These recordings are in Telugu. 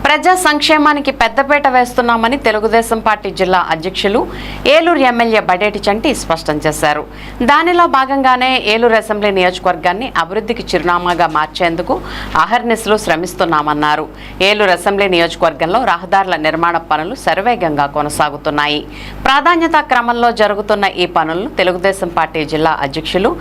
ప్రజా సంక్షేమానికి పెద్దపీట వేస్తున్నామని తెలుగుదేశం పార్టీ జిల్లా అధ్యక్షులు ఏలూరు ఎమ్మెల్యే బడేటి చంటి స్పష్టం చేశారు. దానిలో భాగంగానే ఏలూరు అసెంబ్లీ నియోజకవర్గాన్ని అభివృద్ధికి చిరునామాగా మార్చేందుకు అహర్నిశలు శ్రమిస్తున్నామన్నారు. ఏలూరు అసెంబ్లీ నియోజకవర్గంలో రహదారుల నిర్మాణ పనులు శరవేగంగా కొనసాగుతున్నాయి. ప్రాధాన్యతా క్రమంలో జరుగుతున్న ఈ పనులను తెలుగుదేశం పార్టీ జిల్లా అధ్యక్షులు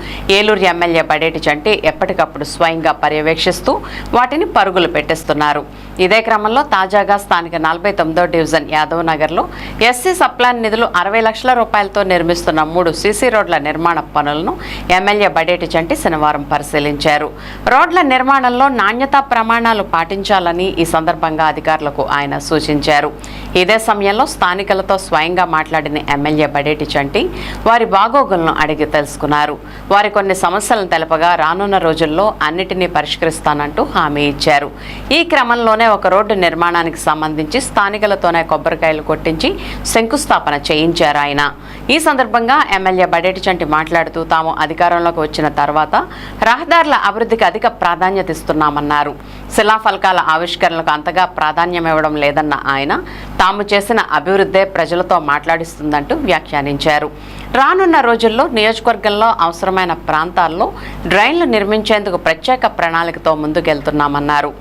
ఏలూరు ఎమ్మెల్యే బడేటి చంటి ఎప్పటికప్పుడు స్వయంగా పర్యవేక్షిస్తూ వాటిని పరుగులు పెట్టిస్తున్నారు. ఇదే క్రమంలో తాజాగా స్థానిక 49వ డివిజన్ యాదవ్ నగర్లో ఎస్సీ సప్లాన్ నిధులు 60 లక్షల రూపాయలతో నిర్మిస్తున్న 3 సీసీ రోడ్ల నిర్మాణ పనులను ఎమ్మెల్యే బడేటి చంటి శనివారం పరిశీలించారు. రోడ్ల నిర్మాణంలో నాణ్యతా ప్రమాణాలు పాటించాలని ఈ సందర్భంగా అధికారులకు ఆయన సూచించారు. ఇదే సమయంలో స్థానికులతో స్వయంగా మాట్లాడిన ఎమ్మెల్యే బడేటి చంటి వారి బాగోగులను అడిగి తెలుసుకున్నారు. వారి కొన్ని సమస్యలను తెలపగా రానున్న రోజుల్లో అన్నిటినీ పరిష్కరిస్తానంటూ హామీ ఇచ్చారు. ఈ క్రమంలోనే ఒక రోడ్డు నిర్మాణానికి సంబంధించి స్థానికులతోనే కొబ్బరికాయలు కొట్టించి శంకుస్థాపన చేయించారు ఆయన. ఈ సందర్భంగా ఎమ్మెల్యే బడేటి చంటి మాట్లాడుతూ తాము అధికారంలోకి వచ్చిన తర్వాత రహదారుల అభివృద్ధికి అధిక ప్రాధాన్యత ఇస్తున్నామన్నారు. శిలాఫలకాల ఆవిష్కరణలకు అంతగా ప్రాధాన్యం ఇవ్వడం లేదన్న ఆయన తాము చేసిన అభివృద్ధే ప్రజలతో మాట్లాడిస్తుందంటూ వ్యాఖ్యానించారు. రానున్న రోజుల్లో నియోజకవర్గంలో అవసరమైన ప్రాంతాల్లో డ్రైన్లు నిర్మించేందుకు ప్రత్యేక ప్రణాళికతో ముందుకెళ్తున్నామన్నారు.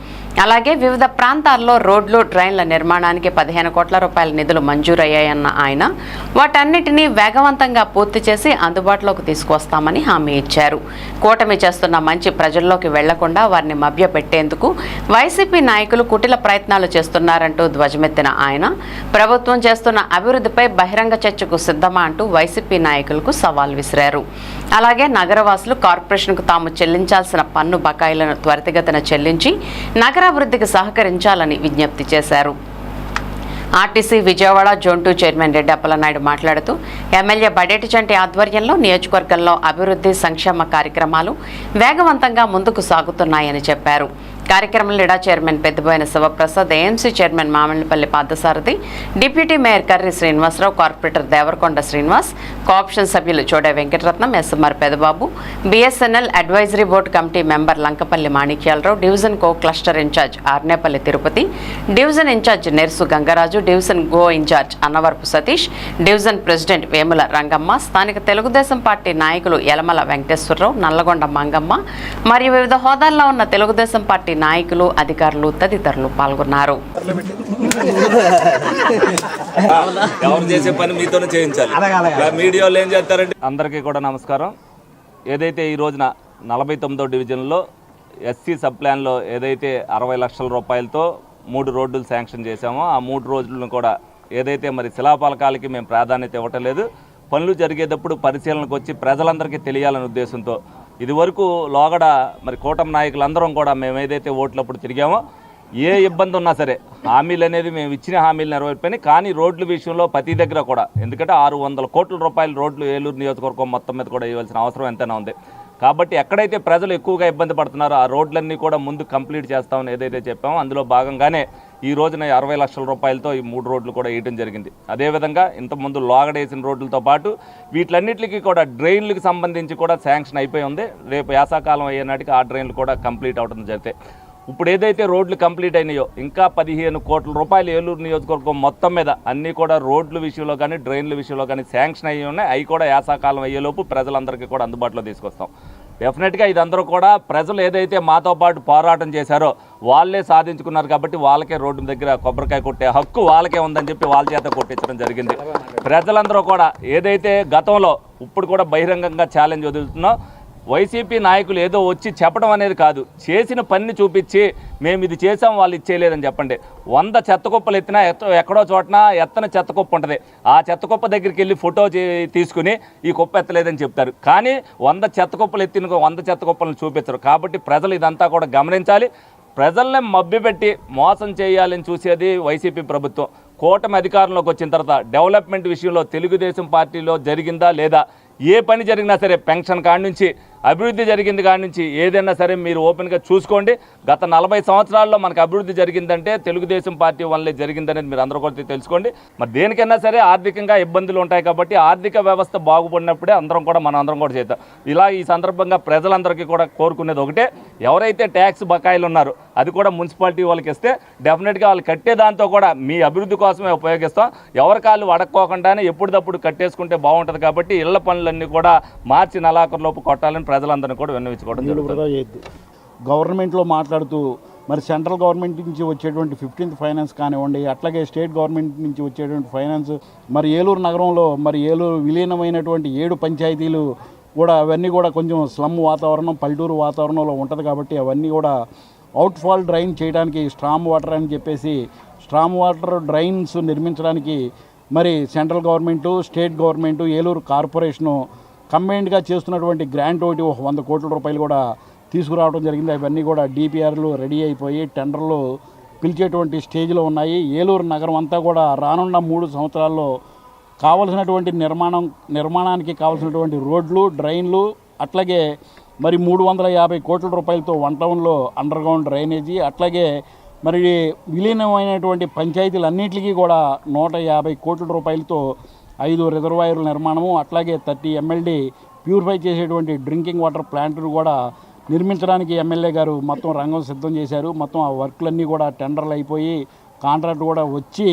అలాగే వివిధ ప్రాంతాల్లో రోడ్లు డ్రైన్ల నిర్మాణానికి 15 కోట్ల రూపాయల నిధులు మంజూరయ్యాయన్న ఆయన వాటన్నిటినీ వేగవంతంగా పూర్తి చేసి అందుబాటులోకి తీసుకువస్తామని హామీ ఇచ్చారు. కూటమి చేస్తున్న మంచి ప్రజల్లోకి వెళ్లకుండా వారిని మభ్యపెట్టేందుకు వైసీపీ నాయకులు కుటిల ప్రయత్నాలు చేస్తున్నారంటూ ధ్వజమెత్తిన ఆయన ప్రభుత్వం చేస్తున్న అభివృద్ధిపై బహిరంగ చర్చకు సిద్ధమా అంటూ వైసీపీ నాయకులకు సవాల్ విసిరారు. అలాగే నగరవాసులు కార్పొరేషన్కు తాము చెల్లించాల్సిన పన్ను బకాయిలను త్వరితగతిన చెల్లించి నగరాభివృద్ధికి సహకరించాలని విజ్ఞప్తి చేశారు. RTC Vijayawada zone 2 chairman Reddy Appalanaidu మాట్లాడుతూ ఎమ్మెల్యే బడేటి చంటి ఆధ్వర్యంలో నియోజకవర్గంలో అభివృద్ధి సంక్షేమ కార్యక్రమాలు వేగవంతంగా ముందుకు సాగుతున్నాయని చెప్పారు. కార్యక్రమంలో ఇడా chairman Peddaboina Sivaprasad, AMC chairman Mamillapalli Parthasarathi, deputy mayor Karri Srinivasarao, corporator Devarakonda Srinivas, cooption సభ్యులు Chode Venkataratnam, SMR Pedababu, BSNL advisory board committee member Lankapalli Manikyalarao, division కో cluster incharge Arnepalli Tirupati, division incharge Nersu Gangaraju, division go incharge Annavarapu Satish, division president Vemula Rangamma, స్థానిక తెలుగుదేశం పార్టీ నాయకులు యలమల వెంకటేశ్వరరావు, నల్లగొండ మంగమ్మ మరియు వివిధ హోదాల్లో ఉన్న తెలుగుదేశం పార్టీ నాయకులు, అధికారులు తదితరులు పాల్గొన్నారు. అందరికీ కూడా నమస్కారం. ఏదైతే ఈ రోజున 49వ డివిజన్లో ఎస్సీ సబ్ ప్లాన్లో ఏదైతే 60 లక్షల రూపాయలతో 3 రోడ్లు శాంక్షన్ చేశామో ఆ 3 రోజులను కూడా ఏదైతే మరి శిలాఫలకాలకి మేము ప్రాధాన్యత ఇవ్వటం లేదు, పనులు జరిగేటప్పుడు పరిశీలనకు వచ్చి ప్రజలందరికీ తెలియాలనే ఉద్దేశంతో ఇదివరకు లోగడ మరి కూటమి నాయకులందరం కూడా మేము ఏదైతే ఓట్లప్పుడు తిరిగామో ఏ ఇబ్బంది ఉన్నా సరే హామీలు అనేది మేము ఇచ్చిన హామీలు నెరవేర్పోయినాయి. కానీ రోడ్ల విషయంలో ప్రతి దగ్గర కూడా ఎందుకంటే 600 కోట్ల రూపాయల రోడ్లు ఏలూరు నియోజకవర్గం మొత్తం మీద కూడా ఇవ్వాల్సిన అవసరం ఎంతైనా ఉంది. కాబట్టి ఎక్కడైతే ప్రజలు ఎక్కువగా ఇబ్బంది పడుతున్నారో ఆ రోడ్లన్నీ కూడా ముందు కంప్లీట్ చేస్తామని ఏదైతే చెప్పామో అందులో భాగంగానే ఈ రోజున 60 లక్షల రూపాయలతో ఈ 3 రోడ్లు కూడా వేయడం జరిగింది. అదేవిధంగా ఇంతకుముందు లోగడేసిన రోడ్లతో పాటు వీటిలన్నింటికి కూడా డ్రైన్లకు సంబంధించి కూడా శాంక్షన్ అయిపోయి ఉంది. రేపు యాసకాలం అయ్యే నాటికి ఆ డ్రైన్లు కూడా కంప్లీట్ అవడం జరుగుతాయి. ఇప్పుడు ఏదైతే రోడ్లు కంప్లీట్ అయినాయో ఇంకా 15 కోట్ల రూపాయలు ఏలూరు నియోజకవర్గం మొత్తం మీద అన్నీ కూడా రోడ్ల విషయంలో కానీ డ్రైన్ల విషయంలో కానీ శాంక్షన్ అయ్యి ఉన్నాయి. అవి కూడా యాసకాలం అయ్యేలోపు ప్రజలందరికీ కూడా అందుబాటులో తీసుకొస్తాం. డెఫినెట్గా ఇదందరూ కూడా ప్రజలు ఏదైతే మాతో పాటు పోరాటం చేశారో వాళ్ళే సాధించుకున్నారు కాబట్టి వాళ్ళకే రోడ్డు దగ్గర కొబ్బరికాయ కొట్టే హక్కు వాళ్ళకే ఉందని చెప్పి వాళ్ళ చేత కొట్టించడం జరిగింది. ప్రజలందరూ కూడా ఏదైతే గతంలో ఇప్పుడు కూడా బహిరంగంగా ఛాలెంజ్ వదులుతున్నో వైసీపీ నాయకులు ఏదో వచ్చి చెప్పడం అనేది కాదు, చేసిన పనిని చూపించి మేము ఇది చేసాం వాళ్ళు ఇచ్చేయలేదని చెప్పండి. 100 చెత్తకుప్పలు ఎత్తినా ఎక్కడో చోటన ఎత్తన చెత్తకుప్ప ఉంటుంది. ఆ చెత్తకుప్ప దగ్గరికి వెళ్ళి ఫోటో తీసుకుని ఈ కుప్ప ఎత్తలేదని చెప్తారు. కానీ 100 చెత్తకుప్పలు ఎత్తిన 100 చెత్తకుప్పలను చూపించరు. కాబట్టి ప్రజలు ఇదంతా కూడా గమనించాలి. ప్రజల్ని మభ్యపెట్టి మోసం చేయాలని చూసేది వైసీపీ ప్రభుత్వం. కూటమి అధికారంలోకి వచ్చిన తర్వాత డెవలప్మెంట్ విషయంలో తెలుగుదేశం పార్టీలో జరిగిందా లేదా, ఏ పని జరిగినా సరే పెన్షన్ కాడి నుంచి అభివృద్ధి జరిగింది కాడి నుంచి ఏదైనా సరే మీరు ఓపెన్గా చూసుకోండి. గత 40 సంవత్సరాల్లో మనకు అభివృద్ధి జరిగిందంటే తెలుగుదేశం పార్టీ వల్లే జరిగిందనేది మీరు అందరూ కూడా తెలుసుకోండి. మరి దేనికైనా సరే ఆర్థికంగా ఇబ్బందులు ఉంటాయి కాబట్టి ఆర్థిక వ్యవస్థ బాగుపడినప్పుడే అందరం కూడా చేద్దాం. ఇలా ఈ సందర్భంగా ప్రజలందరికీ కూడా కోరుకునేది ఒకటే, ఎవరైతే ట్యాక్స్ బకాయిలు ఉన్నారో అది కూడా మున్సిపాలిటీ వాళ్ళకి ఇస్తే డెఫినెట్గా వాళ్ళు కట్టే దాంతో కూడా మీ అభివృద్ధి కోసమే ఉపయోగిస్తాం. ఎవరి కాళ్ళు అడక్కోకుండానే ఎప్పటికప్పుడు కట్టేసుకుంటే బాగుంటుంది. కాబట్టి ఇళ్ల పనులన్నీ కూడా మార్చి నెలాఖరులోపు కొట్టాలని ప్రజలందరినీ కూడా విన్నవించుకోవడం జరుగుతుంది. గవర్నమెంట్లో మాట్లాడుతూ మరి సెంట్రల్ గవర్నమెంట్ నుంచి వచ్చేటువంటి 15th ఫైనాన్స్ కానివ్వండి, అట్లాగే స్టేట్ గవర్నమెంట్ నుంచి వచ్చేటువంటి ఫైనాన్స్, మరి ఏలూరు నగరంలో మరి ఏలూరు విలీనమైనటువంటి 7 పంచాయతీలు కూడా అవన్నీ కూడా కొంచెం స్లమ్ వాతావరణం, పల్లెటూరు వాతావరణంలో ఉంటుంది. కాబట్టి అవన్నీ కూడా అవుట్ఫాల్ డ్రైన్ చేయడానికి స్ట్రామ్ వాటర్ అని చెప్పేసి స్ట్రామ్ వాటర్ డ్రైన్స్ నిర్మించడానికి మరి central government, state government, Eluru corporation కంబైన్డ్గా చేస్తున్నటువంటి గ్రాంట్ ఒకటి 100 కోట్ల రూపాయలు కూడా తీసుకురావడం జరిగింది. అవన్నీ కూడా డిపిఆర్లు రెడీ అయిపోయి టెండర్లు పిలిచేటువంటి స్టేజ్లో ఉన్నాయి. ఏలూరు నగరం అంతా కూడా రానున్న 3 సంవత్సరాల్లో కావలసినటువంటి నిర్మాణానికి కావలసినటువంటి రోడ్లు, డ్రైన్లు, అట్లాగే మరి 350 కోట్ల రూపాయలతో 1 టౌన్లో అండర్ గ్రౌండ్ డ్రైనేజీ, అట్లాగే మరి విలీనమైనటువంటి పంచాయతీలన్నింటికి కూడా 150 కోట్ల రూపాయలతో 5 రిజర్వాయర్ల నిర్మాణము, అట్లాగే 30 MLD ప్యూరిఫై చేసేటువంటి డ్రింకింగ్ వాటర్ ప్లాంట్ను కూడా నిర్మించడానికి ఎమ్మెల్యే గారు మొత్తం రంగం సిద్ధం చేశారు. మొత్తం ఆ వర్క్లన్నీ కూడా టెండర్లు అయిపోయి కాంట్రాక్ట్ కూడా వచ్చి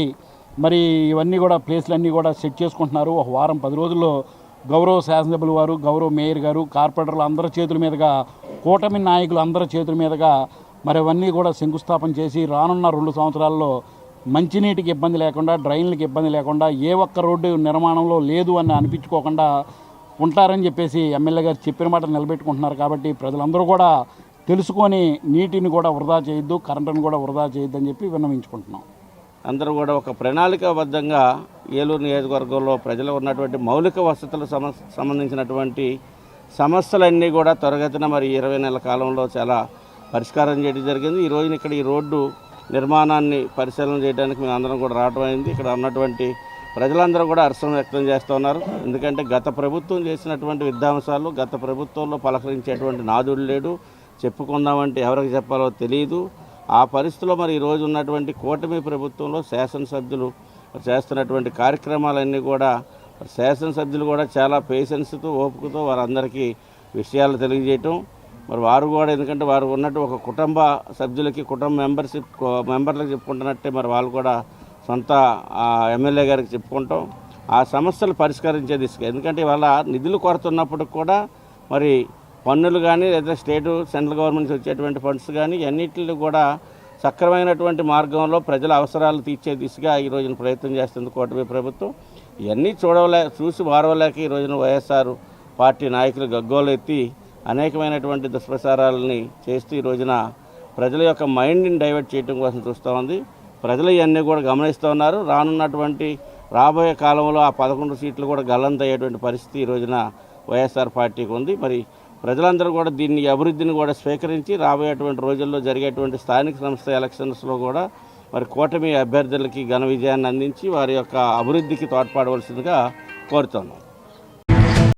మరి ఇవన్నీ కూడా ప్లేస్లన్నీ కూడా సెట్ చేసుకుంటున్నారు. ఒక వారం 10 రోజుల్లో గౌరవ శాసనసభ్యులు వారు, గౌరవ మేయర్ గారు, కార్పొరేటర్లు అందరి చేతుల మీదుగా, కూటమి నాయకులు అందరి చేతుల మీదుగా మరి అవన్నీ కూడా శంకుస్థాపన చేసి రానున్న 2 సంవత్సరాల్లో మంచినీటికి ఇబ్బంది లేకుండా, డ్రైన్లకు ఇబ్బంది లేకుండా, ఏ ఒక్క రోడ్డు నిర్మాణంలో లేదు అని అనిపించుకోకుండా ఉంటారని చెప్పేసి ఎమ్మెల్యే గారు చెప్పిన మాట నిలబెట్టుకుంటున్నారు. కాబట్టి ప్రజలందరూ కూడా తెలుసుకొని నీటిని కూడా వృధా చేయొద్దు, కరెంటును కూడా వృధా చేయొద్దు అని చెప్పి విన్నవించుకుంటున్నాం. అందరూ కూడా ఒక ప్రణాళికాబద్ధంగా ఏలూరు నియోజకవర్గంలో ప్రజలు ఉన్నటువంటి మౌలిక వసతులకు సంబంధించినటువంటి సమస్యలన్నీ కూడా త్వరగతిన మరి 20 నెలల కాలంలో చాలా పరిష్కారం చేయడం జరిగింది. ఈ రోజున ఇక్కడ ఈ రోడ్డు నిర్మాణాన్ని పరిశీలన చేయడానికి మేము అందరం కూడా రావడం అయింది. ఇక్కడ ఉన్నటువంటి ప్రజలందరూ కూడా హర్షం వ్యక్తం చేస్తూ ఉన్నారు. ఎందుకంటే గత ప్రభుత్వం చేసినటువంటి విధ్వంసాలు, గత ప్రభుత్వంలో పలకరించేటువంటి నాదుడు లేడు, చెప్పుకుందామంటే ఎవరికి చెప్పాలో తెలియదు. ఆ పరిస్థితిలో మరి ఈరోజు ఉన్నటువంటి కూటమి ప్రభుత్వంలో శాసనసభ్యులు చేస్తున్నటువంటి కార్యక్రమాలన్నీ కూడా శాసనసభ్యులు కూడా చాలా పేషెన్స్తో, ఓపికతో వారందరికీ విషయాలు తెలియజేయటం, మరి వారు కూడా ఎందుకంటే వారు ఉన్నట్టు ఒక కుటుంబ సభ్యులకి, కుటుంబ మెంబర్లకు చెప్పుకుంటున్నట్టే మరి వాళ్ళు కూడా సొంత ఎమ్మెల్యే గారికి చెప్పుకుంటాం. ఆ సమస్యలు పరిష్కరించే దిశగా, ఎందుకంటే ఇవాళ నిధులు కొరత ఉన్నప్పుడు కూడా మరి పన్నులు కానీ లేదా స్టేటు సెంట్రల్ గవర్నమెంట్ నుంచి వచ్చేటువంటి ఫండ్స్ కానీ అన్నింటిని కూడా సక్రమైనటువంటి మార్గంలో ప్రజల అవసరాలు తీర్చే దిశగా ఈ రోజున ప్రయత్నం చేస్తుంది కూటమి ప్రభుత్వం. ఇవన్నీ చూసి వారవలేక ఈ రోజున వైఎస్ఆర్ పార్టీ నాయకులు గగ్గోలు ఎత్తి అనేకమైనటువంటి దుష్ప్రచారాలని చేస్తూ ఈ రోజున ప్రజల యొక్క మైండ్ని డైవర్ట్ చేయడం కోసం చూస్తూ ఉంది. ప్రజలు ఇవన్నీ కూడా గమనిస్తూ ఉన్నారు. రాబోయే కాలంలో ఆ 11 సీట్లు కూడా గల్లంతయ్యేటువంటి పరిస్థితి ఈ రోజున వైఎస్ఆర్ పార్టీకి ఉంది. మరి ప్రజలందరూ కూడా దీన్ని అభివృద్ధిని కూడా స్వీకరించి రాబోయేటువంటి రోజుల్లో జరిగేటువంటి స్థానిక సంస్థ ఎలక్షన్స్లో కూడా మరి కూటమి అభ్యర్థులకి ఘన విజయాన్ని అందించి వారి యొక్క అభివృద్ధికి తోడ్పడవలసిందిగా కోరుతున్నాం.